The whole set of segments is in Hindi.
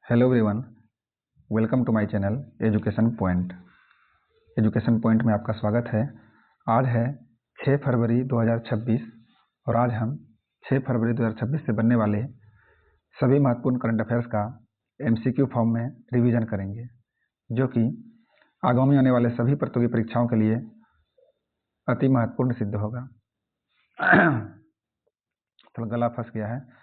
Hello everyone, welcome to my channel education point. Education point में आपका स्वागत है। आज है 6 फरवरी 2026 और आज हम 6 फरवरी 2026 से बनने वाले सभी महत्वपूर्ण करंट अफेयर्स का एमसीक्यू फॉर्म में रिवीजन करेंगे, जो कि आगामी आने वाले सभी प्रतियोगी परीक्षाओं के लिए अति महत्वपूर्ण सिद्ध होगा। तो गला फंस गया है।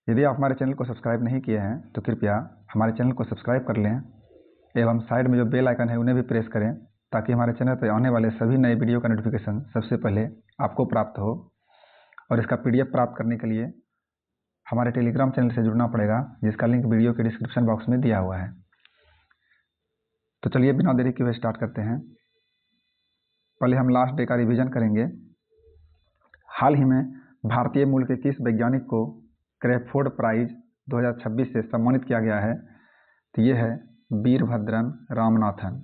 यदि आप हमारे चैनल को सब्सक्राइब नहीं किए हैं तो कृपया हमारे चैनल को सब्सक्राइब कर लें एवं साइड में जो बेल आइकन है उन्हें भी प्रेस करें, ताकि हमारे चैनल पर आने वाले सभी नए वीडियो का नोटिफिकेशन सबसे पहले आपको प्राप्त हो। और इसका पीडीएफ प्राप्त करने के लिए हमारे टेलीग्राम चैनल से जुड़ना पड़ेगा, जिसका लिंक वीडियो के डिस्क्रिप्शन बॉक्स में दिया हुआ है। तो चलिए बिना देरी किए स्टार्ट करते हैं। पहले हम लास्ट डे का रिविजन करेंगे। हाल ही में भारतीय मूल के किस वैज्ञानिक को क्रैफोर्ड प्राइज 2026 से सम्मानित किया गया है? तो ये है वीरभद्रन रामनाथन।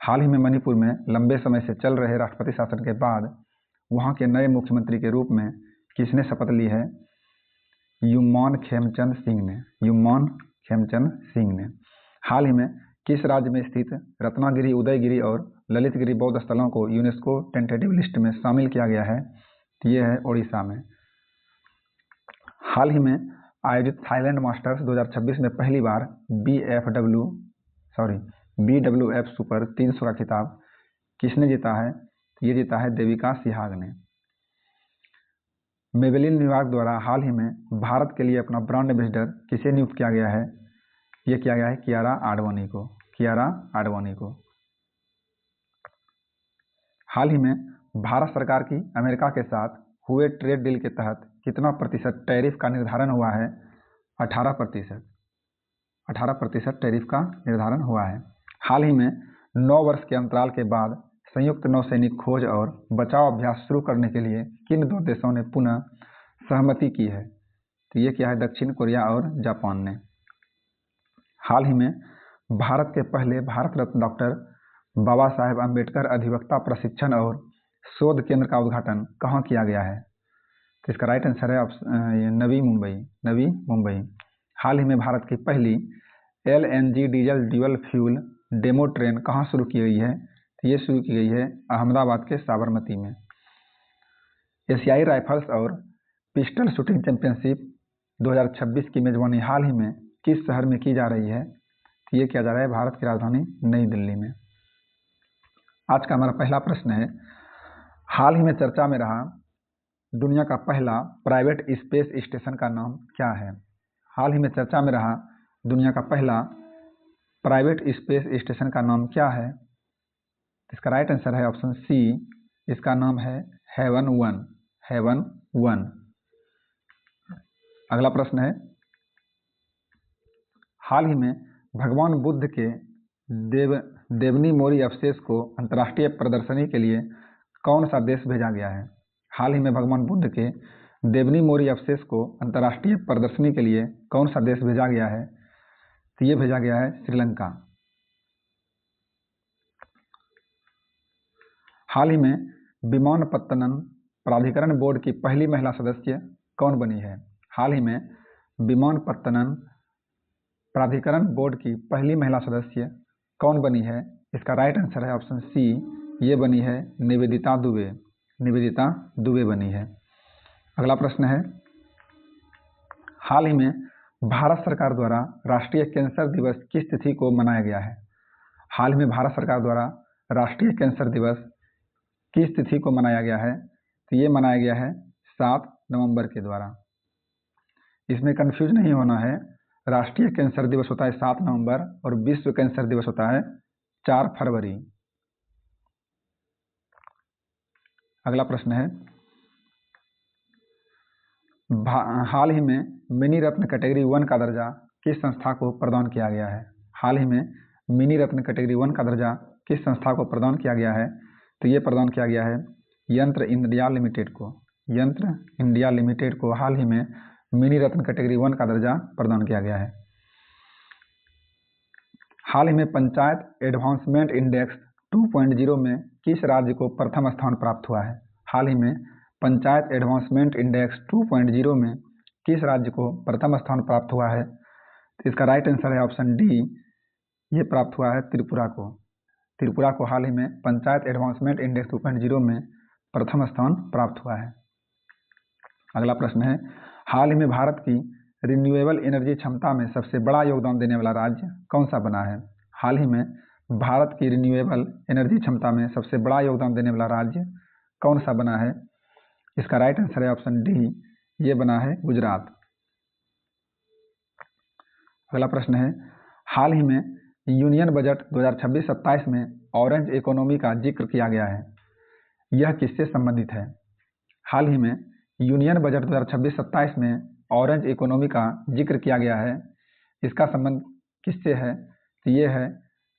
हाल ही में मणिपुर में लंबे समय से चल रहे राष्ट्रपति शासन के बाद वहां के नए मुख्यमंत्री के रूप में किसने शपथ ली है? युमॉन खेमचंद सिंह ने। हाल ही में किस राज्य में स्थित रत्नागिरी, उदयगिरी और ललितगिरी बौद्ध स्थलों को यूनेस्को टेंटेटिव लिस्ट में शामिल किया गया है? तो ये है ओडिशा में। हाल ही में आयोजित थाईलैंड मास्टर्स 2026 में पहली बार BWF सुपर 300 का खिताब किसने जीता है? ये जीता है देविका सिहाग ने। मेबेलिन विभाग द्वारा हाल ही में भारत के लिए अपना ब्रांड एम्बेसडर किसे नियुक्त किया गया है? ये किया गया है कियारा आडवाणी को। हाल ही में भारत सरकार की अमेरिका के साथ हुए ट्रेड डील के तहत कितना प्रतिशत टैरिफ का निर्धारण हुआ है? 18% टैरिफ का निर्धारण हुआ है। हाल ही में 9 वर्ष के अंतराल के बाद संयुक्त नौसैनिक खोज और बचाव अभ्यास शुरू करने के लिए किन दो देशों ने पुनः सहमति की है? तो ये क्या है? दक्षिण कोरिया और जापान ने। हाल ही में भारत के पहले भारत रत्न डॉक्टर बाबा साहेब अम्बेडकर अधिवक्ता प्रशिक्षण और शोध केंद्र का उद्घाटन कहाँ किया गया है? तो इसका राइट आंसर है नवी मुंबई। हाल ही में भारत की पहली LNG diesel dual fuel demo train कहाँ शुरू की गई है? तो ये शुरू की गई है अहमदाबाद के साबरमती में। एशियाई राइफल्स और पिस्टल शूटिंग चैंपियनशिप 2026 की मेजबानी हाल ही में किस शहर में की जा रही है? तो ये किया जा रहा है भारत की राजधानी नई दिल्ली में। आज का हमारा पहला प्रश्न है, हाल ही में चर्चा में रहा दुनिया का पहला प्राइवेट स्पेस स्टेशन का नाम क्या है? हाल ही में चर्चा में रहा दुनिया का पहला प्राइवेट स्पेस स्टेशन का नाम क्या है? इसका राइट आंसर है ऑप्शन सी, इसका नाम है हेवन वन। अगला प्रश्न है, हाल ही में भगवान बुद्ध के देवनी मोरी अवशेष को अंतर्राष्ट्रीय प्रदर्शनी के लिए कौन सा देश भेजा गया है? हाल ही में भगवान बुद्ध के देवनी मोरी अवशेष को अंतर्राष्ट्रीय प्रदर्शनी के लिए कौन सा देश भेजा गया है? तो ये भेजा गया है श्रीलंका। हाल ही में विमानपत्तनम प्राधिकरण बोर्ड की पहली महिला सदस्य कौन बनी है? हाल ही में विमानपत्तनम प्राधिकरण बोर्ड की पहली महिला सदस्य कौन बनी है? इसका राइट आंसर है ऑप्शन सी, ये बनी है निवेदिता दुबे बनी है। अगला प्रश्न है, हाल ही में भारत सरकार द्वारा राष्ट्रीय कैंसर दिवस किस तिथि को मनाया गया है? हाल ही में भारत सरकार द्वारा राष्ट्रीय कैंसर दिवस किस तिथि को मनाया गया है? तो ये मनाया गया है 7 नवंबर के द्वारा। इसमें कंफ्यूज नहीं होना है, राष्ट्रीय कैंसर दिवस होता है 7 नवंबर और विश्व कैंसर दिवस होता है 4 फरवरी। अगला प्रश्न है, हाल ही में मिनी रत्न कैटेगरी 1 का दर्जा किस संस्था को प्रदान किया गया है? हाल ही में मिनी रत्न कैटेगरी 1 का दर्जा किस संस्था को प्रदान किया गया है? तो ये प्रदान किया गया है यंत्र इंडिया लिमिटेड को हाल ही में मिनी रत्न कैटेगरी 1 का दर्जा प्रदान किया गया है। हाल ही में पंचायत एडवांसमेंट इंडेक्स 2.0 में किस राज्य को प्रथम स्थान प्राप्त हुआ है? हाल ही में पंचायत एडवांसमेंट इंडेक्स 2.0 में किस राज्य को प्रथम स्थान प्राप्त हुआ है? तो इसका राइट आंसर है ऑप्शन डी, ये प्राप्त हुआ है त्रिपुरा को। त्रिपुरा को हाल ही में पंचायत एडवांसमेंट इंडेक्स 2.0 में प्रथम स्थान प्राप्त हुआ है। अगला प्रश्न है, हाल ही में भारत की रिन्यूएबल एनर्जी क्षमता में सबसे बड़ा योगदान देने वाला राज्य कौन सा बना है? हाल ही में भारत की रिन्यूएबल एनर्जी क्षमता में सबसे बड़ा योगदान देने वाला राज्य कौन सा बना है? इसका राइट आंसर है ऑप्शन डी, ये बना है गुजरात। अगला प्रश्न है, हाल ही में यूनियन बजट 2026-27 में ऑरेंज इकोनॉमी का जिक्र किया गया है, यह किससे संबंधित है? हाल ही में यूनियन बजट 2026-27 में ऑरेंज इकोनॉमी का जिक्र किया गया है, इसका संबंध किससे है? तो ये है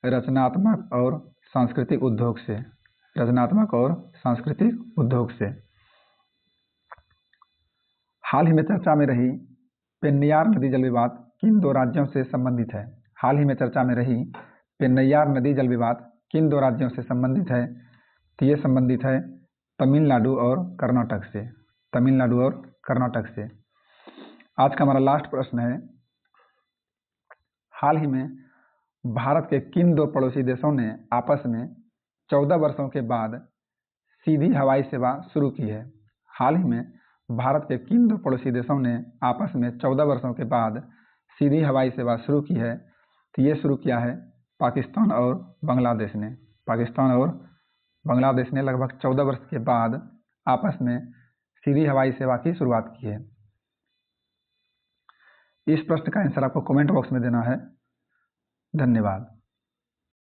रचनात्मक और सांस्कृतिक उद्योग से। रचनात्मक और सांस्कृतिक उद्योग से। हाल ही में चर्चा में रही पेन्नैयार नदी जल विवाद किन दो राज्यों से संबंधित है? हाल ही में चर्चा में रही पेन्नैयार नदी जल विवाद किन दो राज्यों से संबंधित है? तो ये संबंधित है तमिलनाडु और कर्नाटक से। तमिलनाडु और कर्नाटक से। आज का हमारा लास्ट प्रश्न है, हाल ही में भारत के किन दो पड़ोसी देशों ने आपस में 14 वर्षों के बाद सीधी हवाई सेवा शुरू की है? हाल ही में भारत के किन दो पड़ोसी देशों ने आपस में 14 वर्षों के बाद सीधी हवाई सेवा शुरू की है? तो ये शुरू किया है पाकिस्तान और बांग्लादेश ने। पाकिस्तान और बांग्लादेश ने लगभग 14 वर्ष के बाद आपस में सीधी हवाई सेवा की शुरुआत की है। इस प्रश्न का आंसर आपको कमेंट बॉक्स में देना है। धन्यवाद।